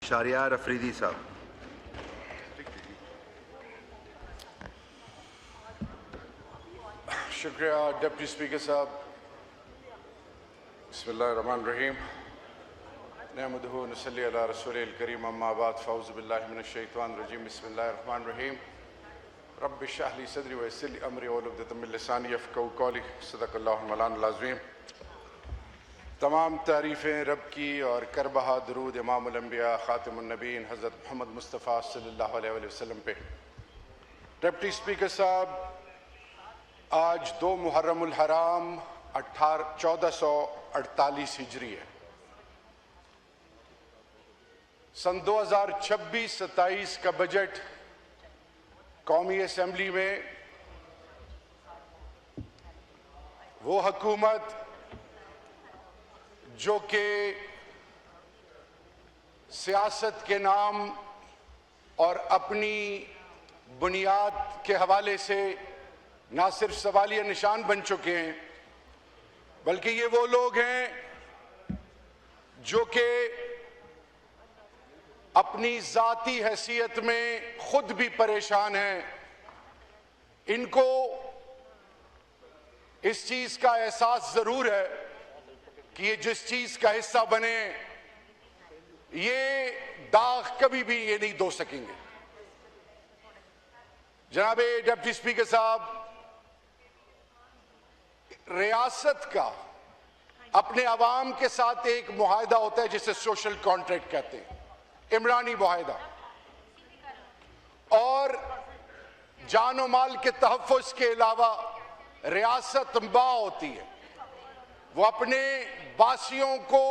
शारियार अफरीदी साहब। शुक्रिया deputy speaker साहब। बिस्मिल्लाहिर्रहमानिर्रहीम। नहमदुहु व नसल्ली अला रसूलिल करीम, अम्मा बाद, फ़अऊज़ु बिल्लाहि मिनश शैतानिर रजीम। बिस्मिल्लाहिर्रहमानिर्रहीम। रब्बि इश्रह ली सदरी व यस्सिर ली अमरी वहलुल उक़दतम मिन लिसानी यफ़क़हू क़ौली। सदक़ल्लाहुल मौलाना अज़ीम। तमाम तारीफ़ें रब की और करबहा दरूद इमामुल अंबिया ख़ातिमुन नबीय्यीन हज़रत मोहम्मद मुस्तफ़ा सल्लल्लाहु अलैहि वसल्लम पे। डिप्टी स्पीकर साहब, आज 2 मुहर्रमुल हराम 1448 हिजरी है। सन 2026-27 का बजट कौमी असेंबली में वो हुकूमत जो कि सियासत के नाम और अपनी बुनियाद के हवाले से ना सिर्फ सवालिया निशान बन चुके हैं, बल्कि ये वो लोग हैं जो कि अपनी जाती हैसियत में खुद भी परेशान हैं। इनको इस चीज का एहसास जरूर है कि ये जिस चीज का हिस्सा बने, ये दाग कभी भी ये नहीं धो सकेंगे। जनाब डिप्टी स्पीकर साहब, रियासत का अपने अवाम के साथ एक मुआहदा होता है जिसे सोशल कॉन्ट्रैक्ट कहते हैं, इमरानी मुआहदा, और जान और माल के तहफ़्फ़ुज़ के अलावा रियासत माँ होती है। वो अपने बासियों को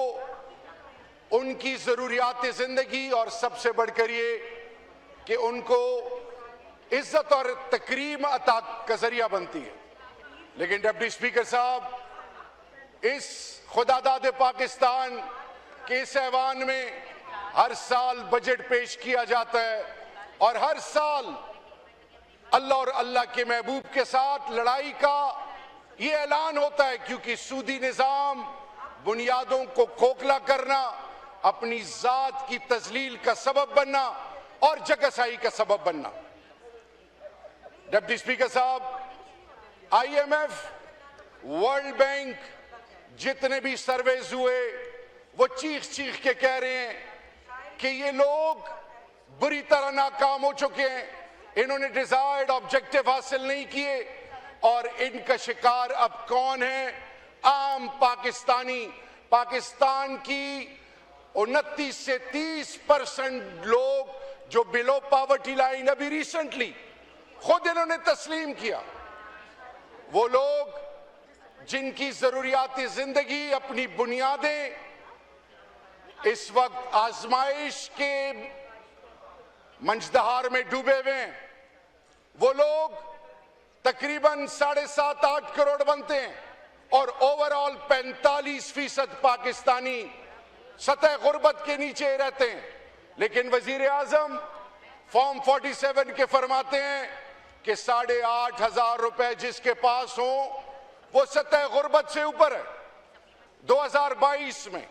उनकी ज़रूरियात ज़िंदगी और सबसे बढ़कर ये कि उनको इज्जत और तकरीम अता का ज़रिया बनती है। लेकिन डिप्टी स्पीकर साहब, इस खुदादाद पाकिस्तान के इस ऐवान में हर साल बजट पेश किया जाता है और हर साल अल्लाह और अल्लाह के महबूब के साथ लड़ाई का ये ऐलान होता है, क्योंकि सूदी निज़ाम, बुनियादों को खोखला करना, अपनी जात की तजलील का सबब बनना और जगहसाई का सबब बनना। डिप्टी स्पीकर साहब, IMF, वर्ल्ड बैंक, जितने भी सर्वेज हुए वो चीख चीख के कह रहे हैं कि ये लोग बुरी तरह नाकाम हो चुके हैं, इन्होंने डिजायर्ड ऑब्जेक्टिव हासिल नहीं किए और इनका शिकार अब कौन है? आम पाकिस्तानी। पाकिस्तान की 29 से 30% लोग जो बिलो पॉवर्टी लाइन, अभी रिसेंटली खुद इन्होंने तस्लीम किया, वो लोग जिनकी जरूरियात जिंदगी, अपनी बुनियादें इस वक्त आजमाइश के मंजदहार में डूबे हुए हैं, वो लोग तकरीबन 7.5-8 करोड़ बनते हैं और ओवरऑल 45% पाकिस्तानी सतह गुर्बत के नीचे रहते हैं। लेकिन वजीर आजम फॉर्म 47 के फरमाते हैं कि 8,500 रुपए जिसके पास हो वो सतह गुर्बत से ऊपर है। 2022 में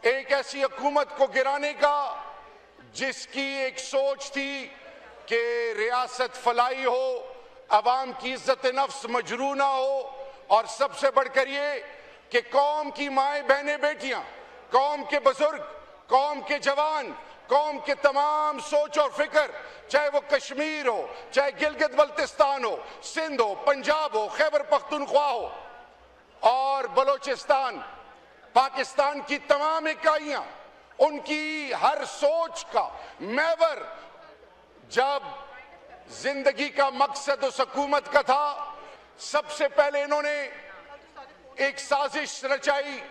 एक ऐसी हुकूमत को गिराने का जिसकी एक सोच थी कि रियासत फलाई हो, अवाम की इज्जत नफ्स मजरू ना हो, और सबसे बढ़कर ये कि कौम की माएँ बहनें बेटियां, कौम के बुजुर्ग, कौम के जवान, कौम के तमाम सोच और फिक्र, चाहे वो कश्मीर हो, चाहे गिलगित बल्तिस्तान हो, सिंध हो, पंजाब हो, खैबर पख्तूनख्वा हो और बलोचिस्तान, पाकिस्तान की तमाम इकाइयां, उनकी हर सोच का महवर जब जिंदगी का मकसद उस हुकूमत का था, सबसे पहले इन्होंने एक साजिश रचाई।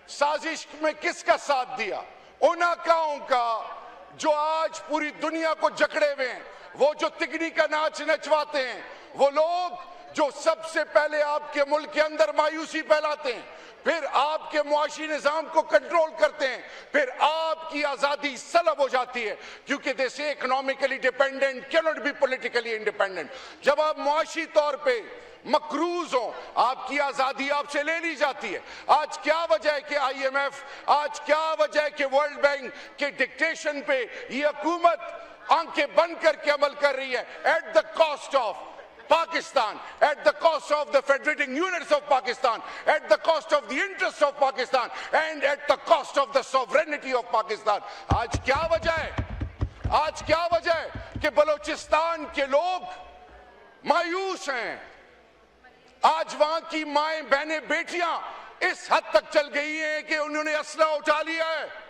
साजिश में किसका साथ दिया? उन आकाओं का जो आज पूरी दुनिया को जकड़े हुए हैं, वो जो तिगनी का नाच नचवाते हैं, वो लोग जो सबसे पहले आपके मुल्क के अंदर मायूसी फैलाते हैं, फिर आपके मुआशी निजाम को कंट्रोल करते हैं, फिर आपकी आजादी सलब हो जाती है, क्योंकि दे से economically dependent can not be politically independent. जब आप मुआशी तौर पे मकरूज हो, आपकी आजादी आपसे ले ली जाती है। आज क्या वजह है कि IMF, आज क्या वजह है कि वर्ल्ड बैंक के डिक्टेशन पे ये हुकूमत आंखें बंद करके अमल कर रही है, at the cost of Pakistan, at the cost of the federating units of Pakistan, at the cost of the interests of Pakistan, and at the cost of the sovereignty of Pakistan. आज क्या वजह है, आज क्या वजह है कि बलोचिस्तान के लोग मायूस हैं। आज वहां की माएं, बहनें, बेटियां इस हद तक चल गई हैं कि उन्होंने असला उठा लिया है।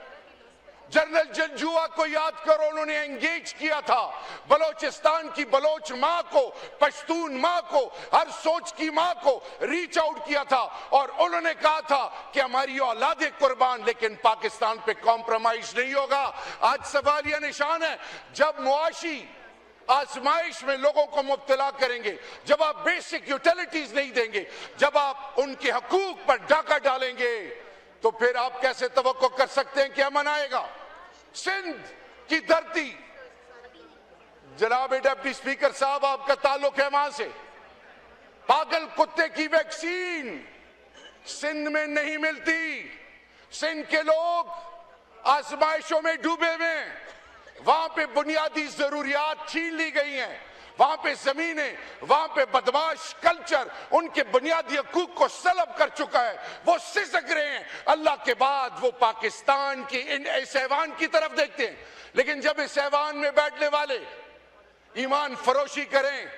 जनरल जंजुआ को याद करो, उन्होंने एंगेज किया था बलोचिस्तान की बलोच मां को, पश्तून मां को, हर सोच की मां को रीच आउट किया था और उन्होंने कहा था कि हमारी औलादे कुर्बान, लेकिन पाकिस्तान पे कॉम्प्रोमाइज नहीं होगा। आज सवाल यह निशान है, जब मुआशी आजमाइश में लोगों को मुब्तला करेंगे, जब आप बेसिक यूटिलिटीज नहीं देंगे, जब आप उनके हकूक पर डाका डालेंगे, तो फिर आप कैसे तवक्को कर सकते हैं कि अमन आएगा। सिंध की धरती, जनाब डिप्टी स्पीकर साहब, आपका ताल्लुक है वहां से। पागल कुत्ते की वैक्सीन सिंध में नहीं मिलती। सिंध के लोग आजमाइशों में डूबे हुए हैं। वहां पे बुनियादी जरूरियात छीन ली गई हैं, वहां पे जमीनें, वहां पे बदमाश कल्चर उनके बुनियादी हकूक को सलब कर चुका है। वो सिसक रहे हैं, अल्लाह के बाद वो पाकिस्तान की इस ऐवान की तरफ देखते हैं। लेकिन जब इस ऐवान में बैठने वाले ईमान फरोशी करें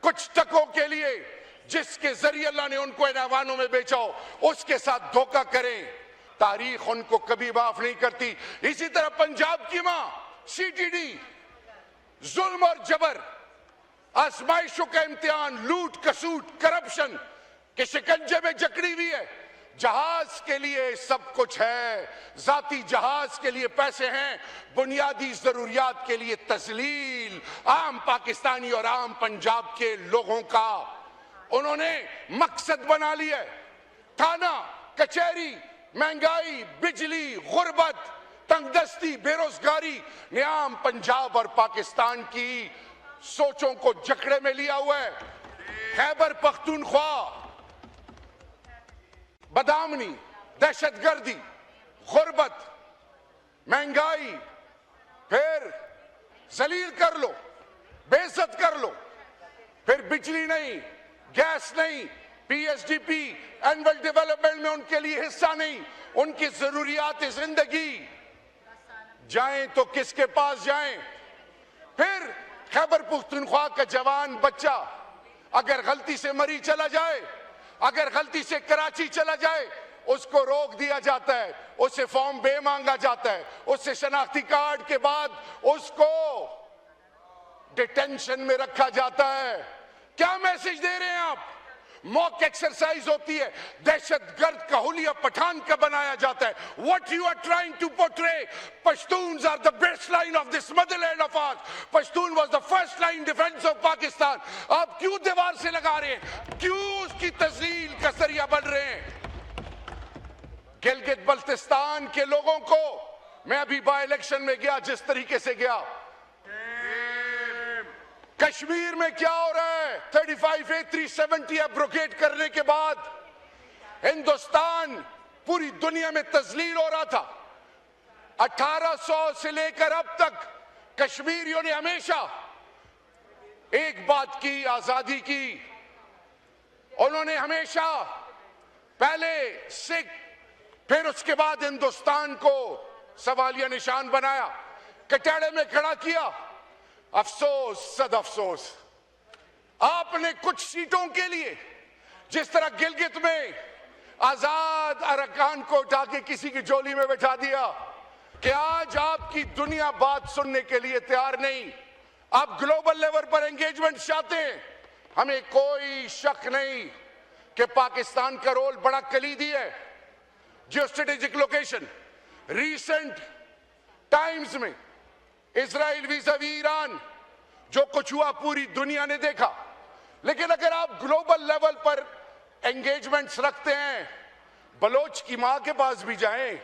कुछ टकों के लिए, जिसके जरिए अल्लाह ने उनको इन ऐवानों में बेचा हो, उसके साथ धोखा करें, तारीख उनको कभी माफ नहीं करती। इसी तरह पंजाब की मां CTD, जुल्म और जबर, आजमाइशों का इम्तिहान, लूट कसूट, करप्शन के शिकंजे में जकड़ी हुई है। जहाज के लिए सब कुछ है, जाती जहाज के लिए पैसे हैं, बुनियादी जरूरियात के लिए तजलील आम पाकिस्तानी और आम पंजाब के लोगों का उन्होंने मकसद बना लिया। थाना, कचहरी, महंगाई, बिजली, गुर्बत, तंगदस्ती, बेरोजगारी ने आम पंजाब और पाकिस्तान की सोचों को जकड़े में लिया हुआ है। खैबर पख्तूनख्वा, बदामनी, दहशतगर्दी, गुर्बत, महंगाई, फिर जलील कर लो, बेइज्जत कर लो, फिर बिजली नहीं, गैस नहीं, PSDP, एनुअल डेवलपमेंट में उनके लिए हिस्सा नहीं, उनकी जरूरियात जिंदगी। जाएं तो किसके पास जाएं? फिर खैबर पुख्तूनख्वा का जवान बच्चा अगर गलती से मरी चला जाए, अगर गलती से कराची चला जाए, उसको रोक दिया जाता है, उससे फॉर्म बे मांगा जाता है, उससे शनाख्ती कार्ड के बाद उसको डिटेंशन में रखा जाता है। क्या मैसेज दे रहे हैं आप? मॉक एक्सरसाइज होती है, दहशतगर्द का हुलिया पठान का बनाया जाता है। What you are trying to portray, Pashtuns are the best line of this motherland of ours. Pashtun was the first line defense of Pakistan. आप क्यों दीवार से लगा रहे हैं? क्यों उसकी तस्लील का जरिया बन रहे हैं? गिलगित बल्तिस्तान के लोगों को, मैं अभी बाय इलेक्शन में गया, जिस तरीके से गया, कश्मीर में क्या हो रहा है? 35A 370 एब्रोगेट करने के बाद हिंदुस्तान पूरी दुनिया में तजलील हो रहा था। 1800 से लेकर अब तक कश्मीरियों ने हमेशा एक बात की, आजादी की। उन्होंने हमेशा पहले सिख, फिर उसके बाद हिंदुस्तान को सवालिया निशान बनाया, कटहरे में खड़ा किया। अफसोस, सद अफसोस, आपने कुछ सीटों के लिए, जिस तरह गिलगित में आजाद अरकान को उठा के किसी की झोली में बैठा दिया, कि आज आपकी दुनिया बात सुनने के लिए तैयार नहीं। आप ग्लोबल लेवल पर एंगेजमेंट चाहते हैं। हमें कोई शक नहीं कि पाकिस्तान का रोल बड़ा कलीदी है। Geo strategic location, recent times में इजराइल वीज़ावी ईरान, जो कुछ हुआ पूरी दुनिया ने देखा। लेकिन अगर आप ग्लोबल लेवल पर एंगेजमेंट्स रखते हैं, बलोच की मां के पास भी जाएं,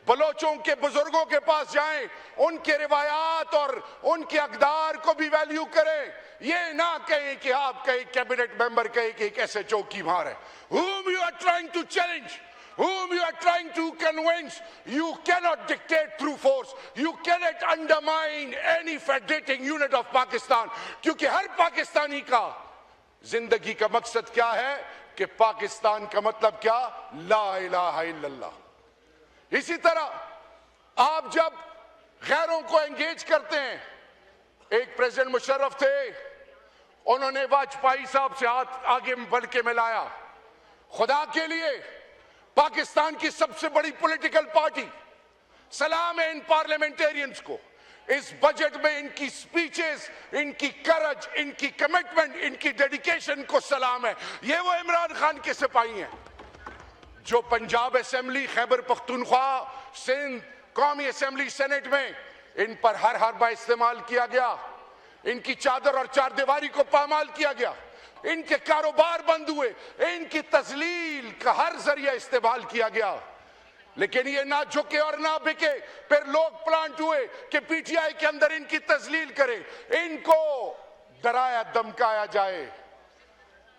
बलोचों के बुजुर्गों के पास जाएं, उनके रिवायात और उनके अकदार को भी वैल्यू करें। ये ना कहें कि आप कहीं कैबिनेट मेंबर कहे कि एक ऐसे चौकी मार है। Whom you are trying to challenge, whom you are trying to convince, you cannot dictate through force, you cannot undermine any federating unit of Pakistan, क्योंकि हर पाकिस्तानी का जिंदगी का मकसद क्या है कि पाकिस्तान का मतलब क्या, ला इलाहा इल्लल्लाह। इसी तरह आप जब गैरों को एंगेज करते हैं, एक प्रेसिडेंट मुशर्रफ थे, उन्होंने वाजपेयी साहब से हाथ आगे बढ़ के मिलाया। खुदा के लिए पाकिस्तान की सबसे बड़ी पॉलिटिकल पार्टी, सलाम है इन पार्लियामेंटेरियंस को, इस बजट में इनकी स्पीचेस, इनकी करज, इनकी कमिटमेंट, इनकी डेडिकेशन को सलाम है। ये वो इमरान खान के सिपाही हैं जो पंजाब असेंबली, खैबर पख्तूनख्वा, सिंध कौमी असेंबली, सेनेट में इन पर हर हरबा इस्तेमाल किया गया, इनकी चादर और चारदीवारी को पामाल किया गया, इनके कारोबार बंद हुए, इनकी तजलील का हर जरिया इस्तेमाल किया गया। लेकिन ये ना झुके और ना बिके। फिर लोग प्लांट हुए कि पीटीआई के अंदर इनकी तजलील करें, इनको डराया धमकाया जाए।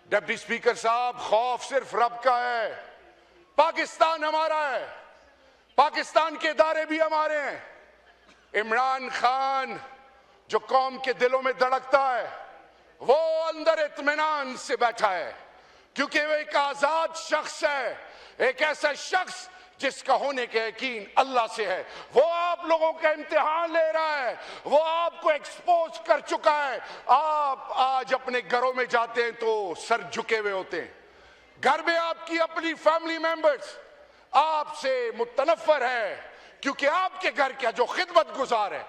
डिप्टी स्पीकर साहब, खौफ सिर्फ रब का है। पाकिस्तान हमारा है, पाकिस्तान के इदारे भी हमारे हैं। इमरान खान जो कौम के दिलों में धड़कता है, वो अंदर इत्मीनान से बैठा है, क्योंकि वो एक आजाद शख्स है, एक ऐसा शख्स जिसका होने का यकीन अल्लाह से है। वो आप लोगों का इम्तिहान ले रहा है, वो आपको एक्सपोज कर चुका है। आप आज अपने घरों में जाते हैं तो सर झुके हुए होते हैं। घर में आपकी अपनी फैमिली मेंबर्स आपसे मुतनफ्फर है, क्योंकि आपके घर का जो खिदमत गुजार है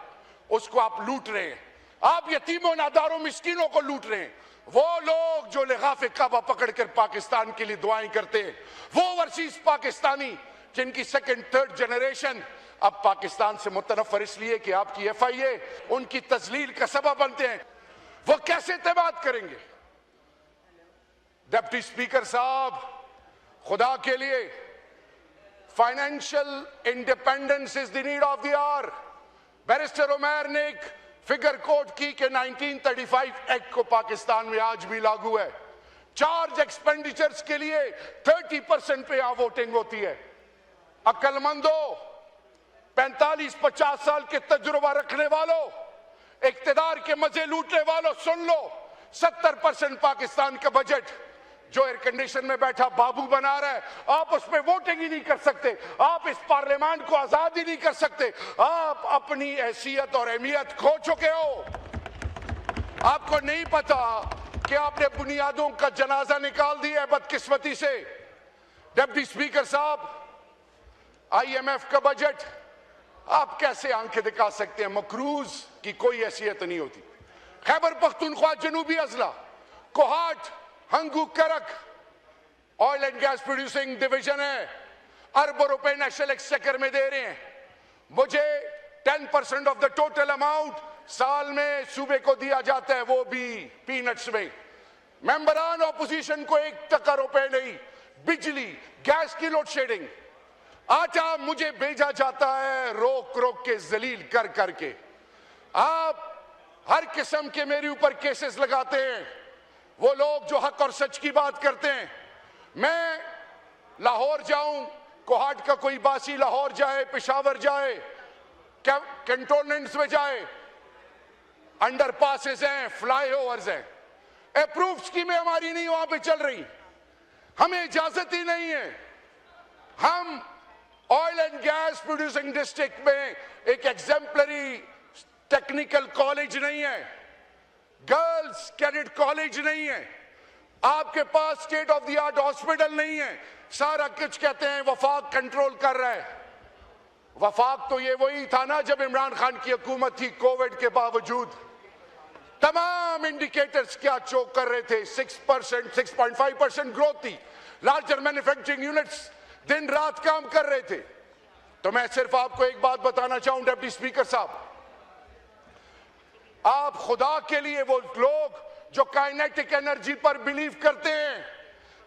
उसको आप लूट रहे हैं। आप यतीमों, नादारों, मिस्कीनों को लूट रहे हैं। वो लोग जो लिगाफ़े काबा पकड़कर पाकिस्तान के लिए दुआएं करते हैं, वो ओवरसीज पाकिस्तानी जिनकी सेकंड थर्ड जनरेशन अब पाकिस्तान से मुतनफ्फर इसलिए कि आपकी FIA उनकी तजलील का सबब बनते हैं, वो कैसे एतमाद करेंगे? डिप्टी स्पीकर साहब, खुदा के लिए financial independence is the need of the hour. Barrister Umar ने एक फिगर कोट की कि 1935 एक्ट को पाकिस्तान में आज भी लागू है। चार्ज एक्सपेंडिचर्स के लिए 30% पे यहां वोटिंग होती है। अक्लमंदो, 45-50 साल के तजुर्बा रखने वालों, इक्तिदार के मजे लूटने वालों, सुन लो, 70% पाकिस्तान का बजट जो एयर कंडीशन में बैठा बाबू बना रहा है, आप उसमें वोटिंग ही नहीं कर सकते, आप इस पार्लियामेंट को आजाद ही नहीं कर सकते। आप अपनी हैसियत और अहमियत खो चुके हो। आपको नहीं पता कि आपने बुनियादों का जनाजा निकाल दिया है बदकिस्मती से। डिप्टी स्पीकर साहब, IMF का बजट आप कैसे आंखें दिखा सकते हैं? मकरूज की कोई हैसियत नहीं होती। खैबर पख्तूनख्वा, जनूबी अजला, कोहाट, हंगू, करक oil and gas producing division है, अरबों रुपए नेशनल एक्सचेकर में दे रहे हैं। मुझे 10% ऑफ द टोटल अमाउंट साल में सूबे को दिया जाता है, वो भी पीनट्स में। मेंबरान ऑपोजिशन को 1 रुपए नहीं। बिजली, गैस की लोड शेडिंग, आटा मुझे भेजा जाता है रोक रोक के, जलील कर करके। आप हर किस्म के मेरे ऊपर केसेस लगाते हैं, वो लोग जो हक और सच की बात करते हैं। मैं लाहौर जाऊं, कोहाट का कोई बासी लाहौर जाए, पेशावर जाए, कैंटोनमेंट्स में जाए, अंडर पासेस हैं, फ्लाई ओवर्स हैं, अप्रूव स्कीमें हमारी नहीं वहां पे चल रही, हमें इजाजत ही नहीं है। हम oil and gas producing district में एक एग्जेम्पलरी टेक्निकल कॉलेज नहीं है, गर्ल्स कैडेट कॉलेज नहीं है, आपके पास state of the art hospital नहीं है। सारा कुछ कहते हैं वफाक कंट्रोल कर रहा है। वफाक तो ये वही था ना जब इमरान खान की हुकूमत थी। कोविड के बावजूद तमाम इंडिकेटर्स क्या चोक कर रहे थे, 6%, 6.5% ग्रोथ थी, लार्जर मैन्युफैक्चरिंग यूनिट्स दिन रात काम कर रहे थे। तो मैं सिर्फ आपको एक बात बताना चाहूं डिप्टी स्पीकर साहब, आप खुदा के लिए, वो लोग जो काइनेटिक एनर्जी पर बिलीव करते हैं,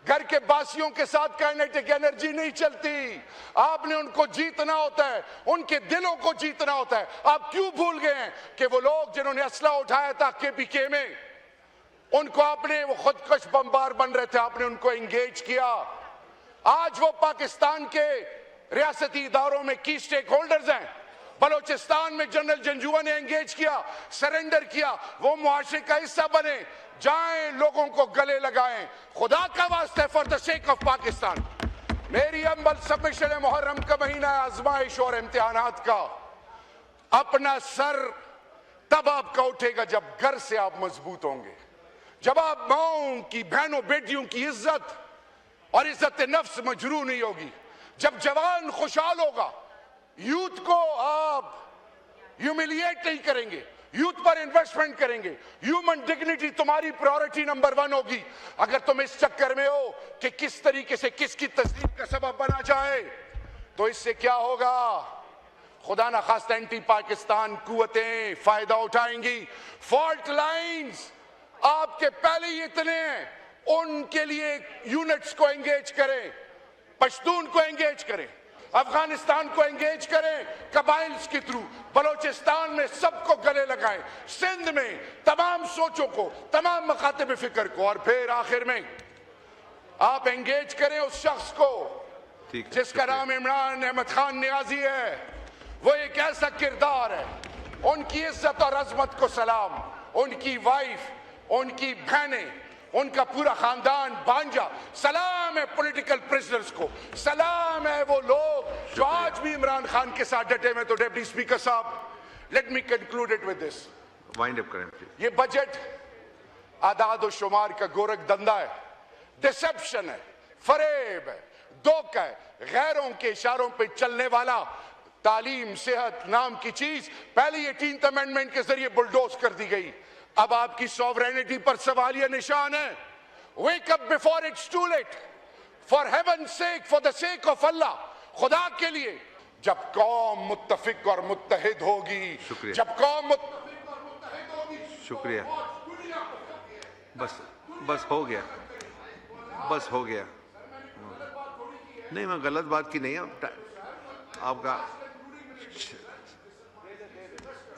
घर के बासियों के साथ काइनेटिक एनर्जी नहीं चलती। आपने उनको जीतना होता है, उनके दिलों को जीतना होता है। आप क्यों भूल गए हैं कि वो लोग जिन्होंने असला उठाया था केपीके में, उनको आपने, वो खुदकश बमबार बन रहे थे, आपने उनको एंगेज किया। आज वो पाकिस्तान के रियासती इदारों में की स्टेक होल्डर्स हैं। बलोचिस्तान में जनरल जंजुआ ने एंगेज किया, सरेंडर किया, वो मुआशरे का हिस्सा बने। जाएं, लोगों को गले लगाएं, खुदा का वास्ते, for the sake of Pakistan. मेरी अम्बल सबमिशन है, मुहर्रम का महीना है, आजमाइश और इम्तिहानात का। अपना सर तब आपका उठेगा जब घर से आप मजबूत होंगे, जब आप माओं की, बहनों बेटियों की इज्जत और इज्जत नफ्स मजरू नहीं होगी, जब जवान खुशहाल होगा। यूथ को आप ह्यूमिलिएट नहीं करेंगे, यूथ पर इन्वेस्टमेंट करेंगे। ह्यूमन डिग्निटी तुम्हारी प्रायोरिटी नंबर 1 होगी। अगर तुम इस चक्कर में हो कि किस तरीके से किसकी तस्दीक का सबब बना जाए, तो इससे क्या होगा? खुदा ना खास्ता एंटी पाकिस्तान कुव्वतें फायदा उठाएंगी। फॉल्ट लाइंस आपके पहले ही इतने हैं, उनके लिए यूनिट्स को एंगेज करें, पश्तून को एंगेज करें, अफगानिस्तान को एंगेज करें, कबाइल्स के थ्रू बलोचिस्तान में सबको गले लगाएं, सिंध में तमाम सोचों को, तमाम मकातब फिक्र को, और फिर आखिर में आप एंगेज करें उस शख्स को जिसका नाम इमरान अहमद खान नियाजी है। वो एक ऐसा किरदार है, उनकी इज्जत और अजमत को सलाम, उनकी वाइफ, उनकी बहनें, उनका पूरा खानदान भांजा, सलाम है पॉलिटिकल प्रिजनर्स को, सलाम है वो लोग जो आज भी इमरान खान के साथ डटे हुए। तो डिप्टी स्पीकर साहब, let me conclude it with this. Wind up करें प्लीज। ये बजट आदाद और शुमार का गोरख धंधा है, डिसेप्शन है, फरेब है, धोखा है, गैरों के इशारों पे चलने वाला। तालीम, सेहत नाम की चीज पहले ये 18th अमेंडमेंट के जरिए बुलडोज कर दी गई, अब आपकी सॉवरेनिटी पर सवालिया निशान है। Wake up before it's too late, for heaven sake, for the sake of Allah, खुदा के लिए। जब कौम मुत्तफिक और मुत्तहिद होगी, जब कौम मुत्तफिक और मुत्तहिद होगी, शुक्रिया, बस हो गया, बस हो गया। नहीं, मैं गलत बात की नहीं है, आपका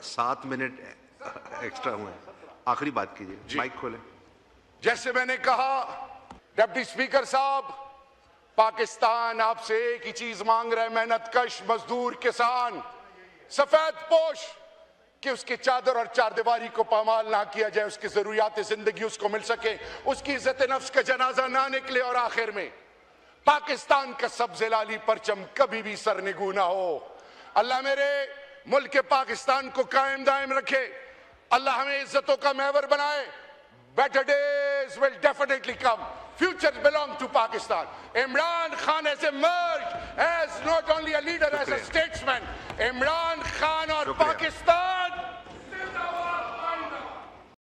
7 मिनट एक्स्ट्रा हुए। आखिरी बात कीजिए, माइक खोले। जैसे मैंने कहा डिप्टी स्पीकर साहब, पाकिस्तान आपसे एक ही चीज मांग रहा है, मेहनतकश मजदूर किसान सफेद पोश, कि उसकी चादर और चारदीवारी को पामाल ना किया जाए, उसकी जरूरियात जिंदगी उसको मिल सके, उसकी इज्जत नफ्स का जनाजा ना निकले, और आखिर में पाकिस्तान का सब्ज़ लाली परचम कभी भी सरनिगू ना हो। अल्लाह मेरे मुल्क के पाकिस्तान को कायम दायम रखे, अल्लाह हमें इज्जतों का महवर बनाए। Better days will definitely come. Futures belong to Pakistan. Imran Khan has emerged as not only a leader, as a statesman. Imran Khan और पाकिस्तान